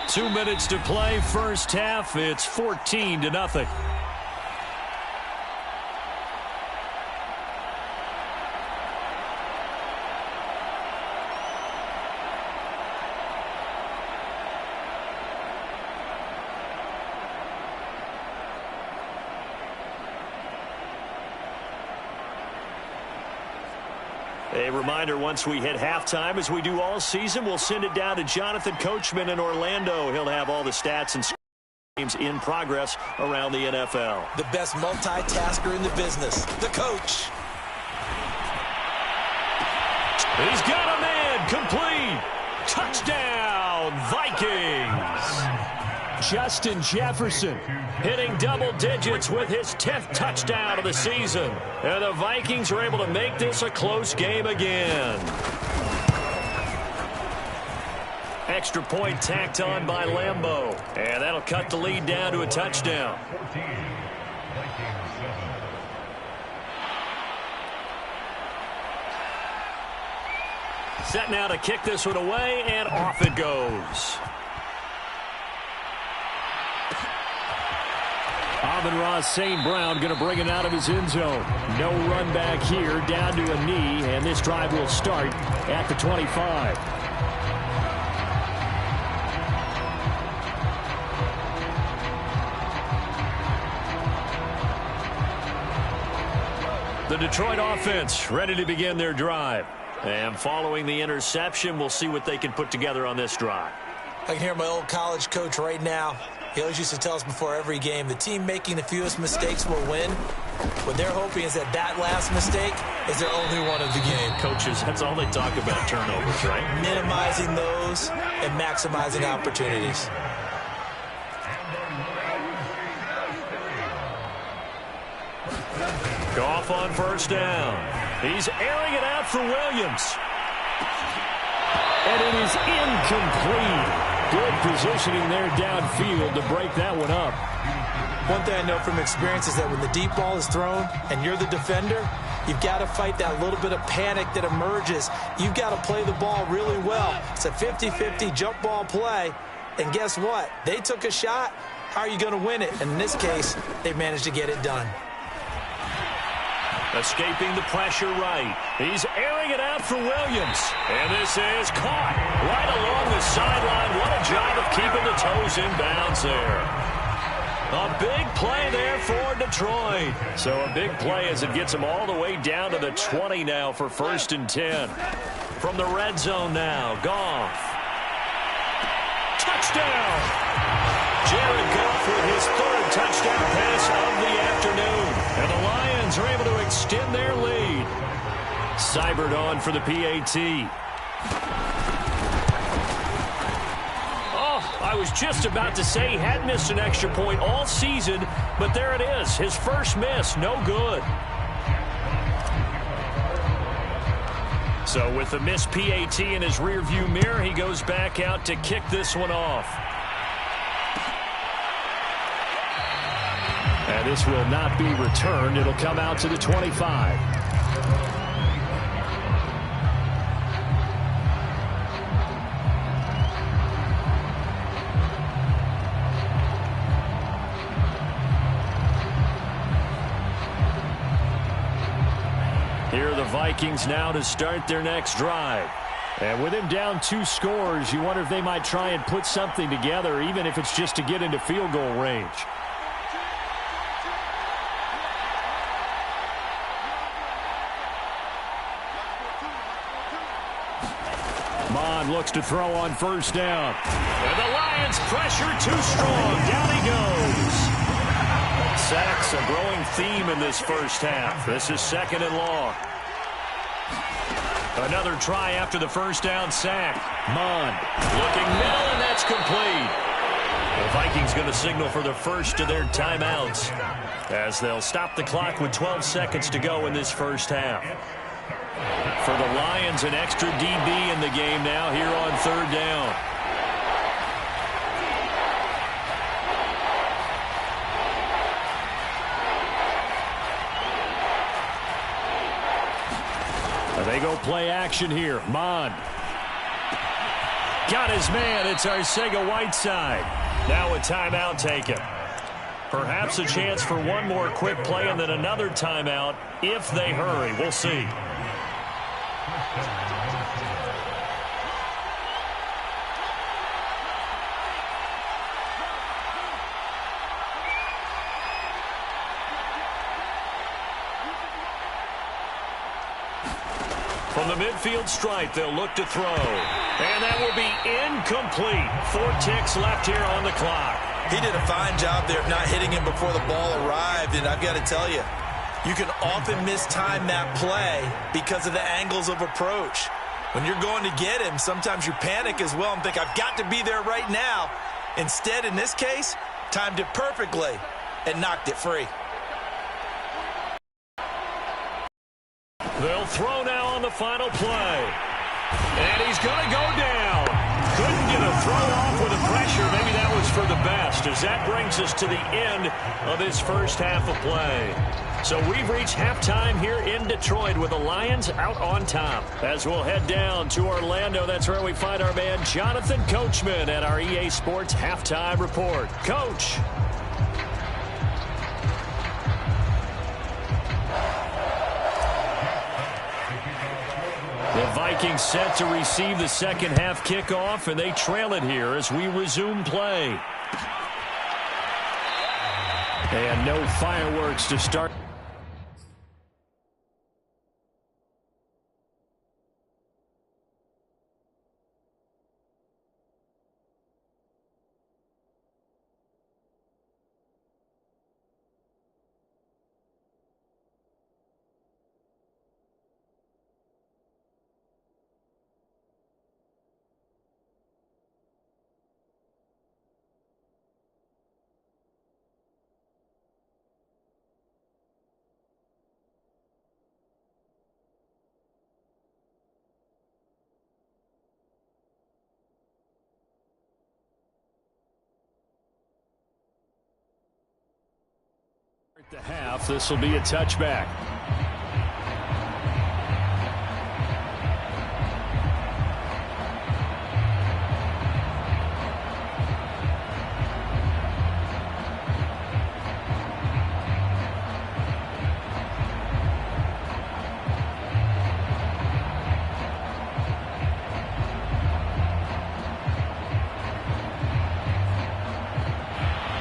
2 minutes to play, first half. It's 14-0. A reminder, once we hit halftime, as we do all season, we'll send it down to Jonathan Coachman in Orlando. He'll have all the stats and games in progress around the NFL. The best multitasker in the business, the coach. He's got a man, complete. Touchdown, Vikings. Justin Jefferson hitting double digits with his 10th touchdown of the season. And the Vikings are able to make this a close game again. Extra point tacked on by Lambeau. And that'll cut the lead down to a touchdown. Set now to kick this one away, and off it goes. Amon-Ra St. Brown going to bring it out of his end zone. No run back here, down to a knee, and this drive will start at the 25. The Detroit offense ready to begin their drive. And following the interception, we'll see what they can put together on this drive. I can hear my old college coach right now. He always used to tell us before every game, the team making the fewest mistakes will win. What they're hoping is that that last mistake is their only one of the game. Coaches, that's all they talk about, turnovers, right? Minimizing those and maximizing opportunities. Goff on first down. He's airing it out for Williams. And it is incomplete. Good positioning there downfield to break that one up. One thing I know from experience is that when the deep ball is thrown and you're the defender, you've got to fight that little bit of panic that emerges. You've got to play the ball really well. It's a 50-50 jump ball play. And guess what? They took a shot. How are you going to win it? And in this case, they managed to get it done. Escaping the pressure right. He's airing it out for Williams. And this is caught right along the sideline. What a job of keeping the toes in bounds there. A big play there for Detroit. So a big play as it gets them all the way down to the 20 now for 1st and 10. From the red zone now, Goff. Touchdown! Jared Goff with his 3rd touchdown pass of the afternoon. And the Lions are able to extend their lead. Seibert on for the PAT. Oh, I was just about to say he had missed an extra point all season, but there it is. His first miss, no good. So with the missed PAT in his rearview mirror, he goes back out to kick this one off. And this will not be returned. It'll come out to the 25. Here are the Vikings now to start their next drive. And with him down 2 scores, you wonder if they might try and put something together, even if it's just to get into field goal range. Looks to throw on first down. And the Lions pressure too strong. Down he goes. Sacks a growing theme in this first half. This is 2nd and long. Another try after the first down sack. Mon looking middle, and that's complete. The Vikings going to signal for the first of their timeouts as they'll stop the clock with 12 seconds to go in this first half. For the Lions, an extra DB in the game now here on 3rd down. They go play action here. Mon. Got his man. It's Arcega-Whiteside. Now a timeout taken. Perhaps a chance for one more quick play and then another timeout if they hurry. We'll see. From the midfield stripe, they'll look to throw. And that will be incomplete. 4 ticks left here on the clock. He did a fine job there of not hitting him before the ball arrived, and I've got to tell you, you can often mistime that play because of the angles of approach. When you're going to get him, sometimes you panic as well and think, I've got to be there right now. Instead, in this case, timed it perfectly and knocked it free. They'll throw now on the final play. And he's going to go down. Couldn't get a throw off with the pressure. Maybe that was for the best, as that brings us to the end of this first half of play. So we've reached halftime here in Detroit with the Lions out on top. As we'll head down to Orlando, that's where we find our man Jonathan Coachman at our EA Sports Halftime Report. Coach. The Vikings set to receive the second half kickoff, and they trail it here as we resume play. And no fireworks to start. The half, this will be a touchback.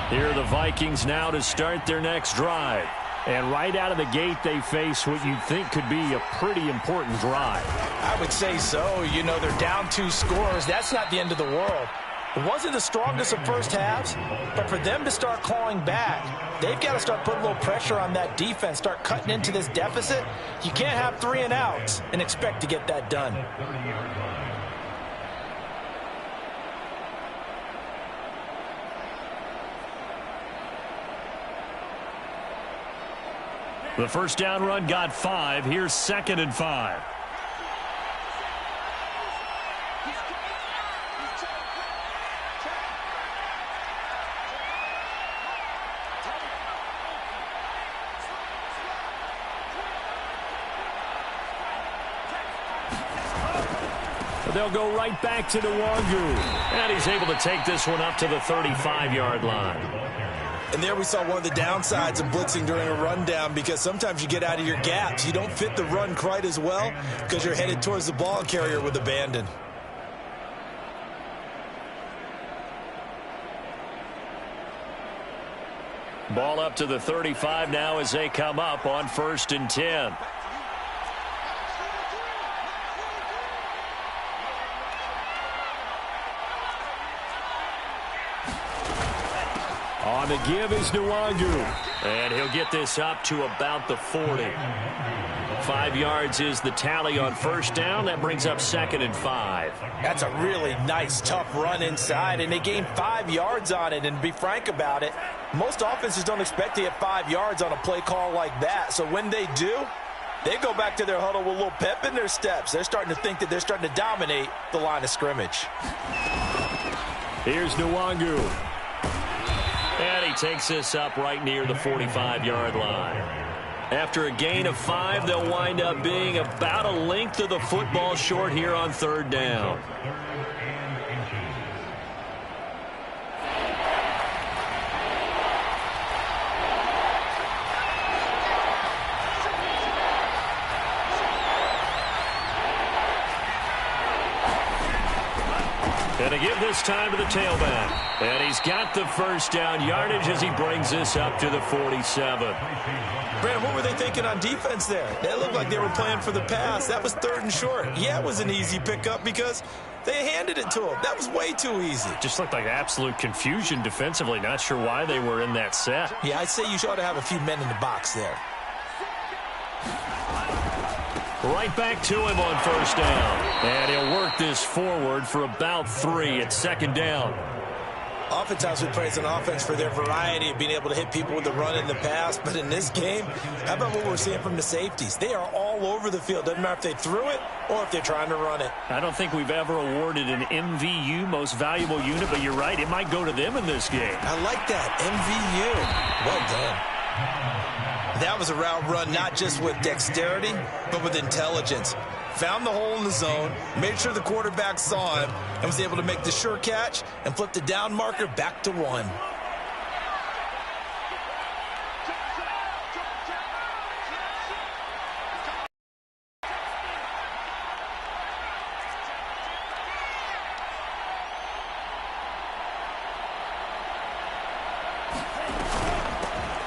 Here are the Vikings now to start their next drive. And right out of the gate, they face what you'd think could be a pretty important drive. I would say so. You know, they're down 2 scores. That's not the end of the world. It wasn't the strongest of first halves, but for them to start clawing back, they've got to start putting a little pressure on that defense, start cutting into this deficit. You can't have 3 and outs and expect to get that done. The first down run got 5. Here's 2nd and 5. They'll go right back to Nwangu. And he's able to take this one up to the 35-yard line. And there we saw one of the downsides of blitzing during a rundown, because sometimes you get out of your gaps. You don't fit the run quite as well because you're headed towards the ball carrier with abandon. Ball up to the 35 now as they come up on 1st and 10. On the give is Nwangu. And he'll get this up to about the 40. 5 yards is the tally on first down. That brings up 2nd and 5. That's a really nice, tough run inside, and they gained 5 yards on it. And to be frank about it, most offenses don't expect to get 5 yards on a play call like that. So when they do, they go back to their huddle with a little pep in their steps. They're starting to think that they're starting to dominate the line of scrimmage. Here's Nwangu. And he takes this up right near the 45-yard line. After a gain of 5, they'll wind up being about a length of the football short here on third down. And to give this time to the tailback. And he's got the first down yardage as he brings this up to the 47. Brandon, what were they thinking on defense there? They looked like they were playing for the pass. That was 3rd and short. Yeah, it was an easy pickup because they handed it to him. That was way too easy. Just looked like absolute confusion defensively. Not sure why they were in that set. Yeah, I'd say you ought to have a few men in the box there. Right back to him on first down. And he'll work this forward for about 3 at 2nd down. Oftentimes we praise an offense for their variety of being able to hit people with the run and the pass. But in this game, how about what we're seeing from the safeties? They are all over the field. Doesn't matter if they threw it or if they're trying to run it. I don't think we've ever awarded an MVU, most valuable unit, but you're right. It might go to them in this game. I like that. MVU. Well done. That was a route run not just with dexterity, but with intelligence. Found the hole in the zone, made sure the quarterback saw him, and was able to make the sure catch and flip the down marker back to 1.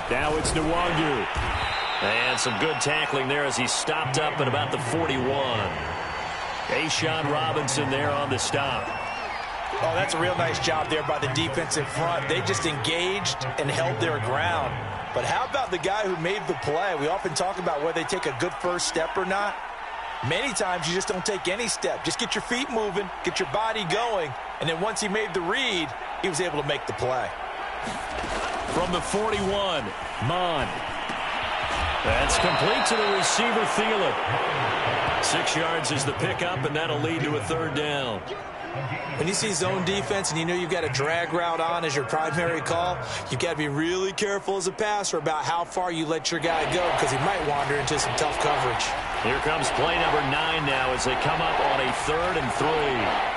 Now it's Nwangu. And some good tackling there as he stopped up at about the 41. Ashawn Robinson there on the stop. Oh, that's a real nice job there by the defensive front. They just engaged and held their ground. But how about the guy who made the play? We often talk about whether they take a good first step or not. Many times you just don't take any step. Just get your feet moving, get your body going, and then once he made the read, he was able to make the play. From the 41, Mon. That's complete to the receiver, Thielen. 6 yards is the pickup, and that'll lead to a 3rd down. When you see zone defense and you know you've got a drag route on as your primary call, you've got to be really careful as a passer about how far you let your guy go because he might wander into some tough coverage. Here comes play number 9 now as they come up on a 3rd and 3.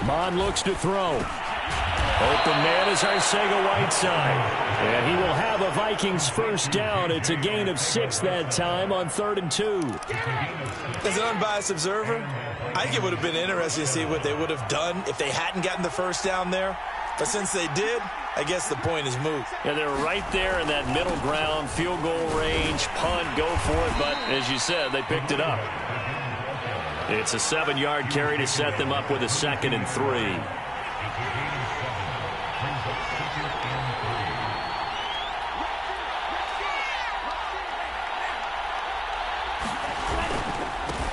Mon looks to throw. Open man is Arcega-Whiteside. And he will have a Vikings first down. It's a gain of 6 that time on 3rd and 2. As an unbiased observer, I think it would have been interesting to see what they would have done if they hadn't gotten the first down there. But since they did, I guess the point is moot. Yeah, they're right there in that middle ground, field goal range, punt, go for it. But as you said, they picked it up. It's a 7-yard carry to set them up with a 2nd and 3.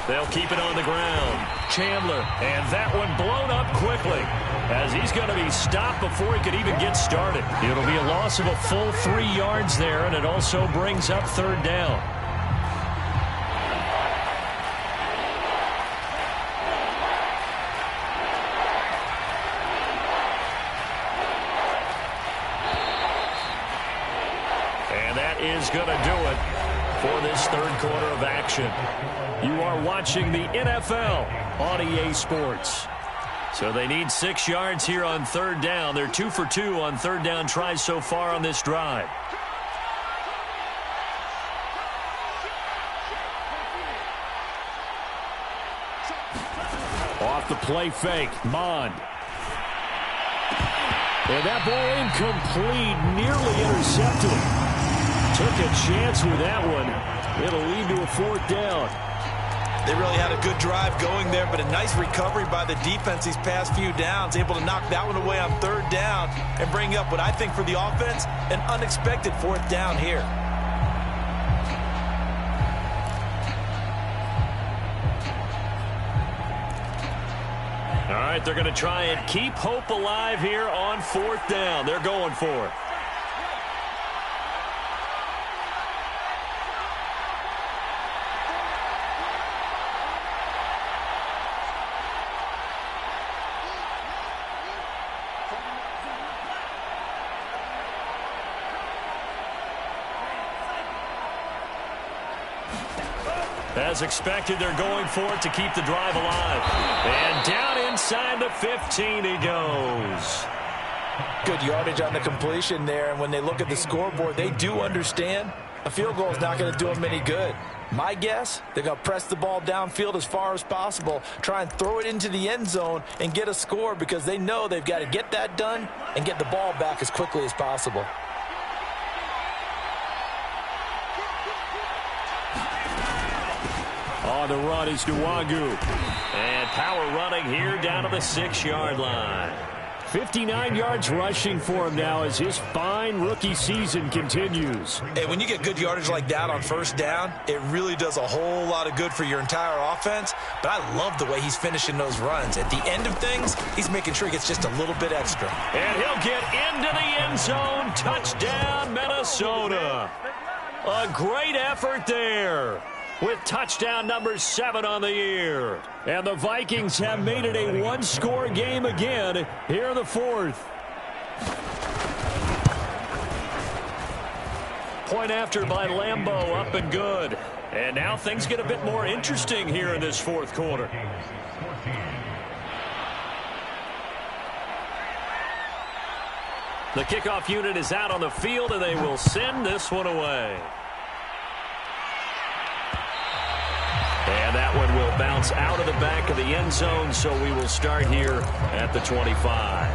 They'll keep it on the ground. Chandler, and that one blown up quickly as he's going to be stopped before he could even get started. It'll be a loss of a full 3 yards there, and it also brings up 3rd down. Is going to do it for this 3rd quarter of action. You are watching the NFL on EA Sports. So they need 6 yards here on 3rd down. They're 2 for 2 on 3rd down tries so far on this drive. Off the play fake, Mon. And that ball incomplete, nearly intercepted. Took a chance with that one. It'll lead to a 4th down. They really had a good drive going there, but a nice recovery by the defense these past few downs. Able to knock that one away on 3rd down and bring up what I think for the offense, an unexpected 4th down here. All right, they're going to try and keep hope alive here on 4th down. They're going for it. As expected, they're going for it to keep the drive alive. And down inside the 15 he goes. Good yardage on the completion there, and when they look at the scoreboard, they do understand a field goal is not going to do them any good. My guess, they're going to press the ball downfield as far as possible, try and throw it into the end zone and get a score because they know they've got to get that done and get the ball back as quickly as possible. On the run is Nwagu. And power running here down to the 6-yard line. 59 yards rushing for him now as his fine rookie season continues. Hey, when you get good yardage like that on first down, it really does a whole lot of good for your entire offense. But I love the way he's finishing those runs. At the end of things, he's making sure he gets just a little bit extra. And he'll get into the end zone. Touchdown, Minnesota. A great effort there, with touchdown number 7 on the year. And the Vikings have made it a one-score game again here in the 4th. Point after by Lambeau, up and good. And now things get a bit more interesting here in this 4th quarter. The kickoff unit is out on the field, and they will send this one away. And that one will bounce out of the back of the end zone, so we will start here at the 25.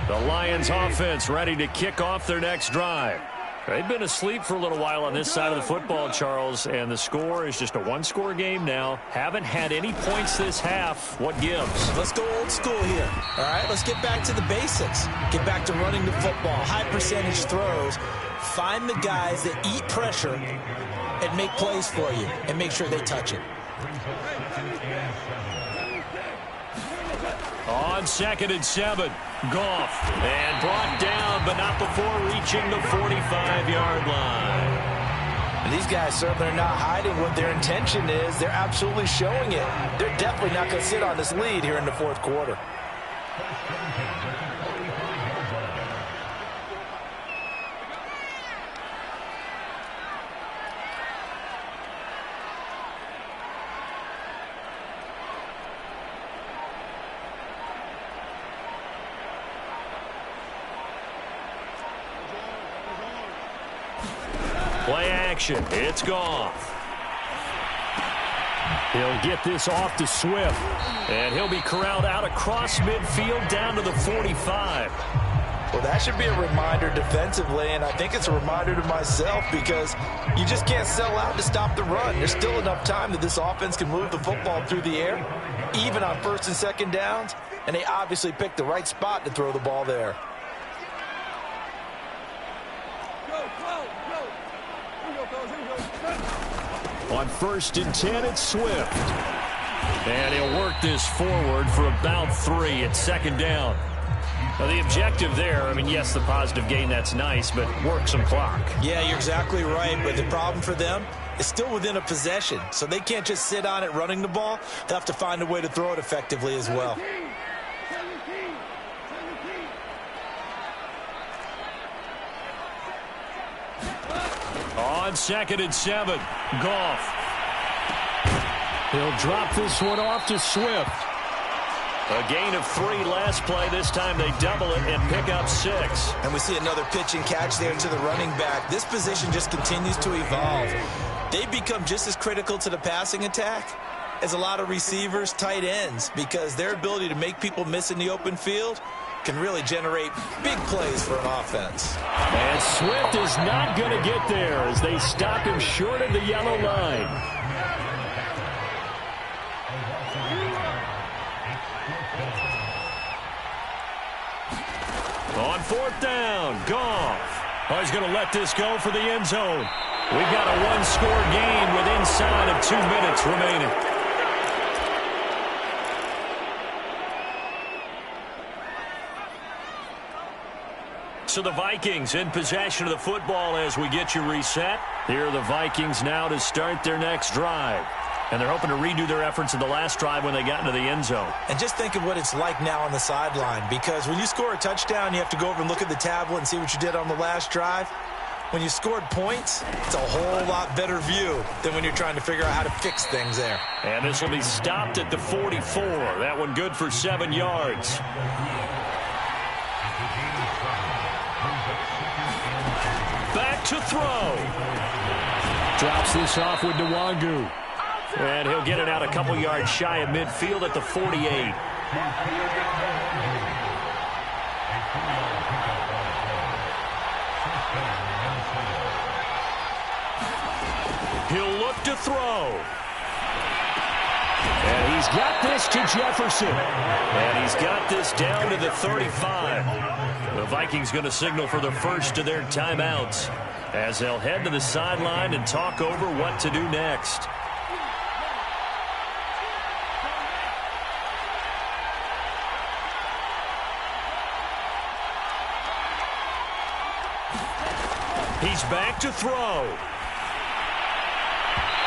The Lions offense ready to kick off their next drive. They've been asleep for a little while on this side of the football, Charles, and the score is just a one-score game now. Haven't had any points this half. What gives? Let's go old school here. All right, let's get back to the basics. Get back to running the football, high percentage throws. Find the guys that eat pressure and make plays for you and make sure they touch it. On 2nd and 7, Goff, and brought down, but not before reaching the 45-yard line. And these guys certainly are not hiding what their intention is. They're absolutely showing it. They're definitely not going to sit on this lead here in the 4th quarter. Play action. It's Goff. He'll get this off to Swift. And he'll be corralled out across midfield down to the 45. Well, that should be a reminder defensively, and I think it's a reminder to myself because you just can't sell out to stop the run. There's still enough time that this offense can move the football through the air, even on 1st and 2nd downs, and they obviously picked the right spot to throw the ball there. On 1st and 10, it's Swift. And he'll work this forward for about 3 at 2nd down. Now, the objective there, I mean, yes, the positive gain, that's nice, but work some clock. Yeah, you're exactly right, but the problem for them is still within a possession, so they can't just sit on it running the ball. They'll have to find a way to throw it effectively as well. On 2nd and 7, Goff. He'll drop this one off to Swift. A gain of 3 last play. This time they double it and pick up 6. And we see another pitch and catch there to the running back. This position just continues to evolve. They've become just as critical to the passing attack as a lot of receivers, tight ends, because their ability to make people miss in the open field can really generate big plays for an offense. And Swift is not going to get there as they stop him short of the yellow line. On 4th down, Goff. Oh, he's going to let this go for the end zone. We've got a one-score game with inside of 2 minutes remaining. So the Vikings in possession of the football as we get you reset. Here are the Vikings now to start their next drive. And they're hoping to redo their efforts in the last drive when they got into the end zone. And just think of what it's like now on the sideline, because when you score a touchdown, you have to go over and look at the tablet and see what you did on the last drive. When you scored points, it's a whole lot better view than when you're trying to figure out how to fix things there. And this will be stopped at the 44. That one good for 7 yards. Back to throw. Drops this off with Nwangu. And he'll get it out a couple yards shy of midfield at the 48. He'll look to throw. And he's got this to Jefferson. And he's got this down to the 35. The Vikings going to signal for the first of their timeouts as they'll head to the sideline and talk over what to do next. He's back to throw.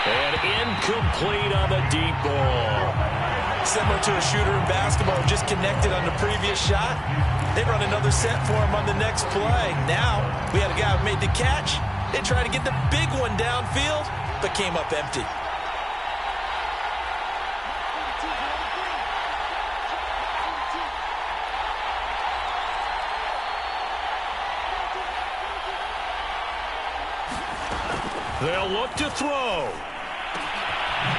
And incomplete on the deep ball. Similar to a shooter in basketball who just connected on the previous shot. They run another set for him on the next play. Now, we had a guy who made the catch. They tried to get the big one downfield, but came up empty. They'll look to throw.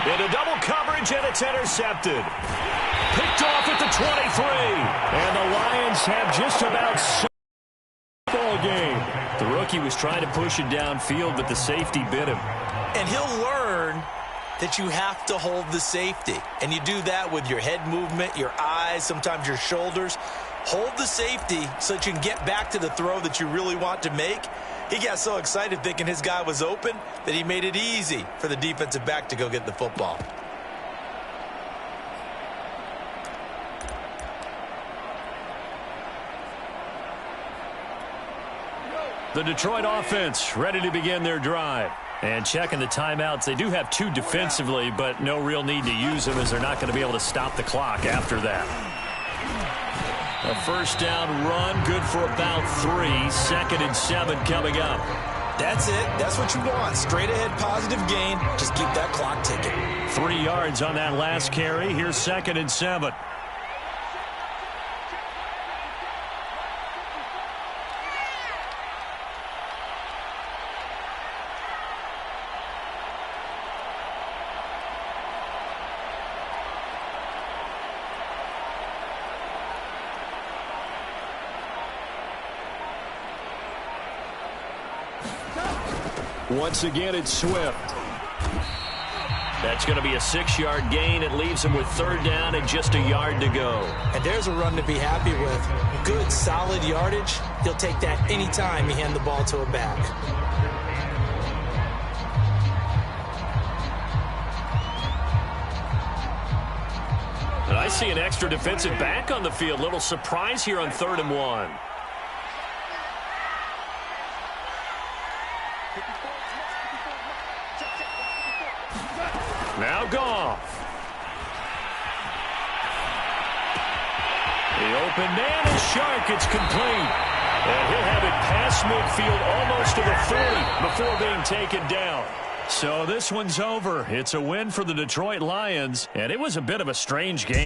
Into double coverage, and it's intercepted. Picked off at the 23. And the Lions have just about ball game. The rookie was trying to push it downfield, but the safety bit him. And he'll learn that you have to hold the safety. And you do that with your head movement, your eyes, sometimes your shoulders. Hold the safety so that you can get back to the throw that you really want to make. He got so excited thinking his guy was open that he made it easy for the defensive back to go get the football. The Detroit offense ready to begin their drive. And checking the timeouts, they do have 2 defensively, but no real need to use them as they're not going to be able to stop the clock after that. A first down run, good for about 3. 2nd and 7 coming up. That's it. That's what you want. Straight ahead positive gain. Just keep that clock ticking. 3 yards on that last carry. Here's 2nd and 7. Once again, it's Swift. That's going to be a 6-yard gain. It leaves him with 3rd down and just a yard to go. And there's a run to be happy with. Good, solid yardage. He'll take that anytime you hand the ball to a back. And I see an extra defensive back on the field. Little surprise here on 3rd and 1. Now Goff. The open man is sharp. It's complete. And he'll have it past midfield almost to the 40 before being taken down. So this one's over. It's a win for the Detroit Lions, and it was a bit of a strange game.